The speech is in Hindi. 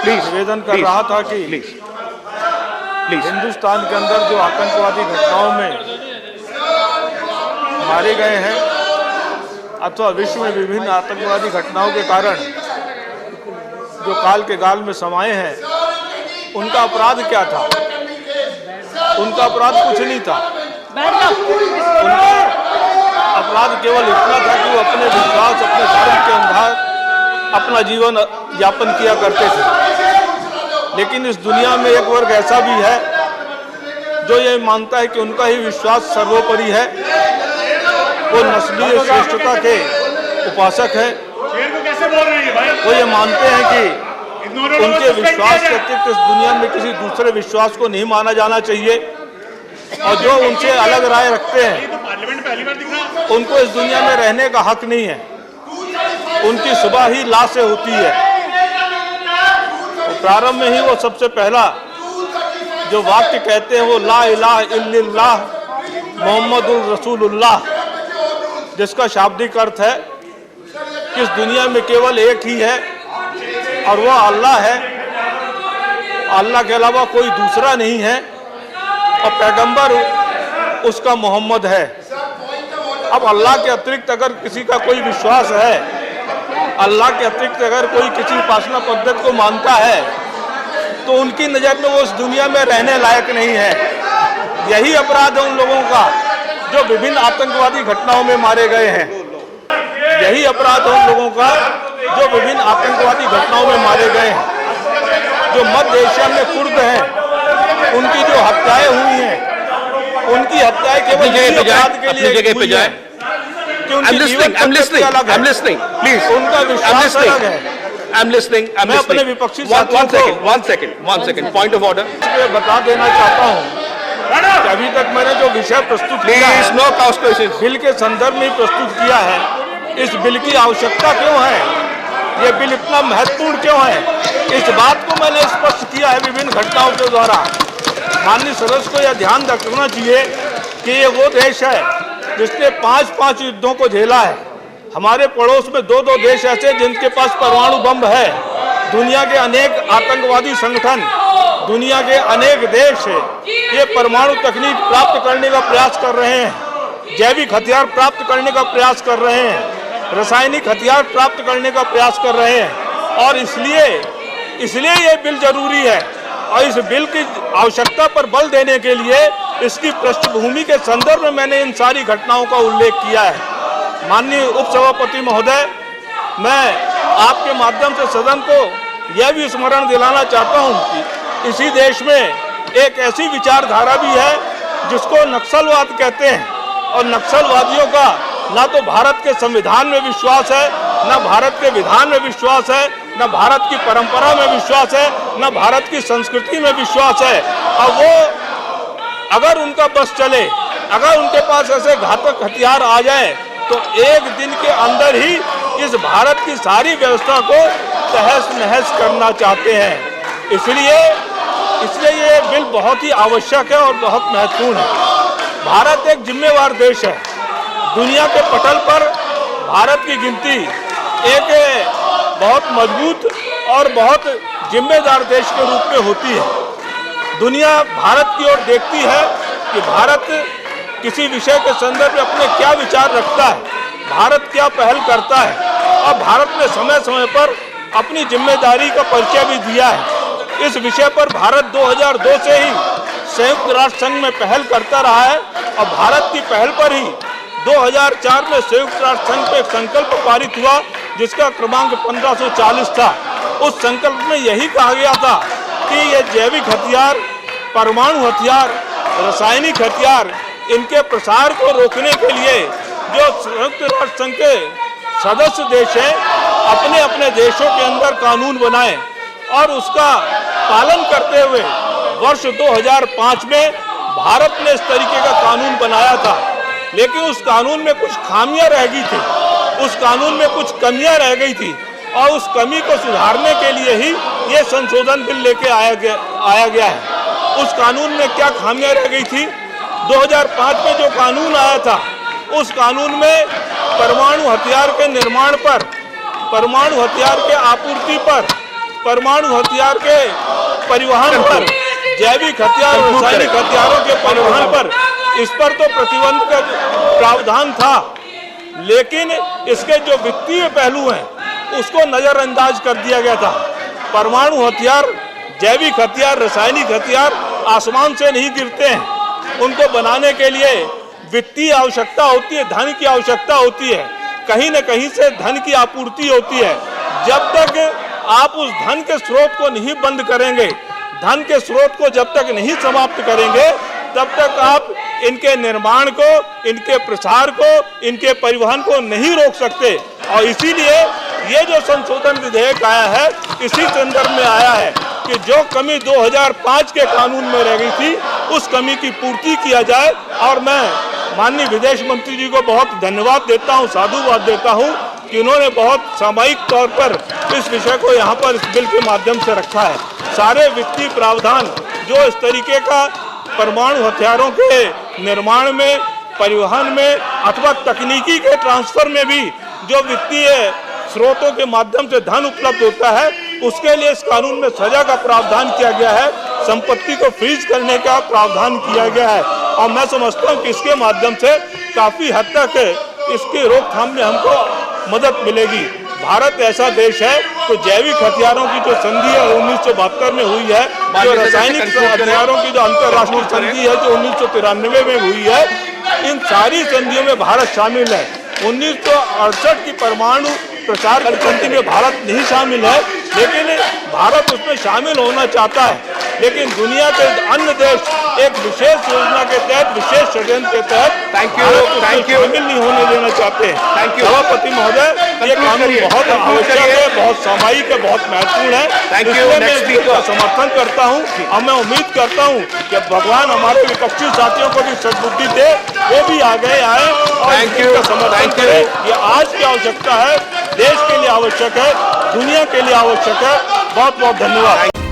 निवेदन कर रहा था कि हिंदुस्तान के अंदर जो आतंकवादी घटनाओं में मारे गए हैं अथवा विश्व में विभिन्न आतंकवादी घटनाओं के कारण जो काल के गाल में समाये हैं, उनका अपराध क्या था? उनका अपराध कुछ नहीं था। उनका अपराध केवल इतना था कि वो अपने विश्वास, अपने धर्म के अनुसार अपना जीवन यापन किया करते थे। लेकिन इस दुनिया में एक वर्ग ऐसा भी है जो ये मानता है कि उनका ही विश्वास सर्वोपरि है। वो नस्लीय श्रेष्ठता के उपासक है। वो ये मानते हैं कि उनके विश्वास के अतिरिक्त इस दुनिया में किसी दूसरे विश्वास को नहीं माना जाना चाहिए, और जो उनसे अलग राय रखते हैं उनको इस दुनिया में रहने का हक नहीं है। उनकी सुबह ही ला से होती है। तो प्रारंभ में ही वो सबसे पहला जो वाक्य कहते हैं वो ला इलाहा इल्लल्लाह मोहम्मदुर रसूलुल्लाह, जिसका शाब्दिक अर्थ है कि इस दुनिया में केवल एक ही है और वह अल्लाह है। अल्लाह के अलावा कोई दूसरा नहीं है और पैगंबर उसका मोहम्मद है। अब अल्लाह के अतिरिक्त अगर किसी का कोई विश्वास है, अल्लाह के अतिरिक्त अगर कोई किसी उपासना पद्धति को मानता है, तो उनकी नज़र में वो इस दुनिया में रहने लायक नहीं है। यही अपराध है उन लोगों का जो विभिन्न आतंकवादी घटनाओं में मारे गए हैं। यही अपराध है उन लोगों का जो विभिन्न आतंकवादी घटनाओं में मारे गए हैं। जो मध्य एशिया में कुर्द हैं, उनकी जो हत्याएं हुई हैं, उनकी हत्याएं केवल इसी अपराध के लिए हुई हैं कि उनकी जीवन पद्धति अलग है। Please, उनका विश्वास अलग है। I'm listening. मैं अपने विपक्षी One second. Point of order. बता देना चाहता हूँ कि अभी तक मैंने जो विषय प्रस्तुत किया है, No cross questions. बिल के संदर्भ में प्रस्तुत किया है। इस बिल की आवश्यकता क्यों है? ये बिल इतना महत्वपूर्ण क्यों है? इस बात को मैंने स्पष्ट किया है विभिन्न घटनाओं के द्वारा। माननीय सदस्य को यह ध्यान रखना चाहिए कि ये वो देश है जिसने 5 युद्धों को झेला है। हमारे पड़ोस में 2 देश ऐसे जिनके पास परमाणु बम है। दुनिया के अनेक आतंकवादी संगठन, दुनिया के अनेक देश ये परमाणु तकनीक प्राप्त करने का प्रयास कर रहे हैं, जैविक हथियार प्राप्त करने का प्रयास कर रहे हैं, रासायनिक हथियार प्राप्त करने का प्रयास कर रहे हैं। और इसलिए ये बिल जरूरी है। और इस बिल की आवश्यकता पर बल देने के लिए इसकी पृष्ठभूमि के संदर्भ में मैंने इन सारी घटनाओं का उल्लेख किया है। माननीय उपसभापति महोदय, मैं आपके माध्यम से सदन को यह भी स्मरण दिलाना चाहता हूं कि इसी देश में एक ऐसी विचारधारा भी है जिसको नक्सलवाद कहते हैं। और नक्सलवादियों का ना तो भारत के संविधान में विश्वास है, न भारत के विधान में विश्वास है, न भारत की परंपरा में विश्वास है, न भारत की संस्कृति में विश्वास है। और वो अगर उनका बस चले, अगर उनके पास ऐसे घातक हथियार आ जाए, तो एक दिन के अंदर ही इस भारत की सारी व्यवस्था को तहस नहस करना चाहते हैं। इसलिए ये बिल बहुत ही आवश्यक है और बहुत महत्वपूर्ण है। भारत एक जिम्मेवार देश है। दुनिया के पटल पर भारत की गिनती एक बहुत मजबूत और बहुत जिम्मेदार देश के रूप में होती है। दुनिया भारत की ओर देखती है कि भारत किसी विषय के संदर्भ में अपने क्या विचार रखता है, भारत क्या पहल करता है। और भारत ने समय समय पर अपनी जिम्मेदारी का परिचय भी दिया है। इस विषय पर भारत 2002 से ही संयुक्त राष्ट्र संघ में पहल करता रहा है। और भारत की पहल पर ही 2004 में संयुक्त राष्ट्र संघ पे एक संकल्प पारित हुआ जिसका क्रमांक 1540 था। उस संकल्प में यही कहा गया था कि ये जैविक हथियार, परमाणु हथियार, रासायनिक हथियार, इनके प्रसार को रोकने के लिए जो संयुक्त राष्ट्र संघ के सदस्य देश हैं अपने अपने देशों के अंदर कानून बनाए और उसका पालन करते हुए वर्ष 2005 में भारत ने इस तरीके का कानून बनाया था। लेकिन उस कानून में कुछ खामियां रह गई थी, उस कानून में कुछ कमियां रह गई थी और उस कमी को सुधारने के लिए ही ये संशोधन बिल लेके आया गया है। उस कानून में क्या खामियां रह गई थी? 2005 में जो कानून आया था उस कानून में परमाणु हथियार के निर्माण पर, परमाणु हथियार के आपूर्ति पर परमाणु हथियार के परिवहन पर, जैविक हथियार, रासायनिक हथियारों के परिवहन पर, इस पर तो प्रतिबंध का प्रावधान था, लेकिन इसके जो वित्तीय पहलू हैं उसको नजरअंदाज कर दिया गया था। परमाणु हथियार, जैविक हथियार, रासायनिक हथियार आसमान से नहीं गिरते हैं। उनको बनाने के लिए वित्तीय आवश्यकता होती है, धन की आवश्यकता होती है, कहीं न कहीं से धन की आपूर्ति होती है। जब तक आप उस धन के स्रोत को नहीं बंद करेंगे, धन के स्रोत को जब तक नहीं समाप्त करेंगे, तब तक आप इनके निर्माण को, इनके प्रसार को, इनके परिवहन को नहीं रोक सकते। और इसीलिए ये जो संशोधन विधेयक आया है, इसी संदर्भ में आया है कि जो कमी 2005 के कानून में रह गई थी, उस कमी की पूर्ति किया जाए। और मैं माननीय विदेश मंत्री जी को बहुत धन्यवाद देता हूं, साधुवाद देता हूं कि उन्होंने बहुत सामयिक तौर पर इस विषय को यहाँ पर इस बिल के माध्यम से रखा है। सारे वित्तीय प्रावधान जो इस तरीके का परमाणु हथियारों के निर्माण में, परिवहन में अथवा तकनीकी के ट्रांसफर में भी जो वित्तीय स्रोतों के माध्यम से धन उपलब्ध होता है, उसके लिए इस कानून में सजा का प्रावधान किया गया है, संपत्ति को फ्रीज करने का प्रावधान किया गया है। और मैं समझता हूँ कि इसके माध्यम से काफी हद तक इसकी रोकथाम में हमको मदद मिलेगी। भारत ऐसा देश है तो जैविक हथियारों की जो संधि है 1972 में हुई है, जो रासायनिक हथियारों की जो अंतर्राष्ट्रीय संधि है जो 1993 में हुई है, इन सारी संधियों में भारत शामिल है। 1968 की परमाणु प्रसार की संधि में भारत नहीं शामिल है, लेकिन भारत उसमें शामिल होना चाहता है। लेकिन दुनिया के अन्य देश एक विशेष योजना के तहत, विशेष षड्यंत्र के तहत शामिल नहीं होने देना चाहते हैं। सभापति महोदय, ये कानून बहुत आवश्यक है, बहुत सामयिक है, बहुत महत्वपूर्ण है। इसलिए मैं इसका समर्थन करता हूँ और मैं उम्मीद करता हूँ कि भगवान हमारे विपक्षी साथियों को भी सद्बुद्धि दे, वो भी आगे आए और इसका समर्थन करें। ये आज की आवश्यकता है, देश के लिए आवश्यक है, दुनिया के लिए आवश्यक है। बहुत बहुत धन्यवाद।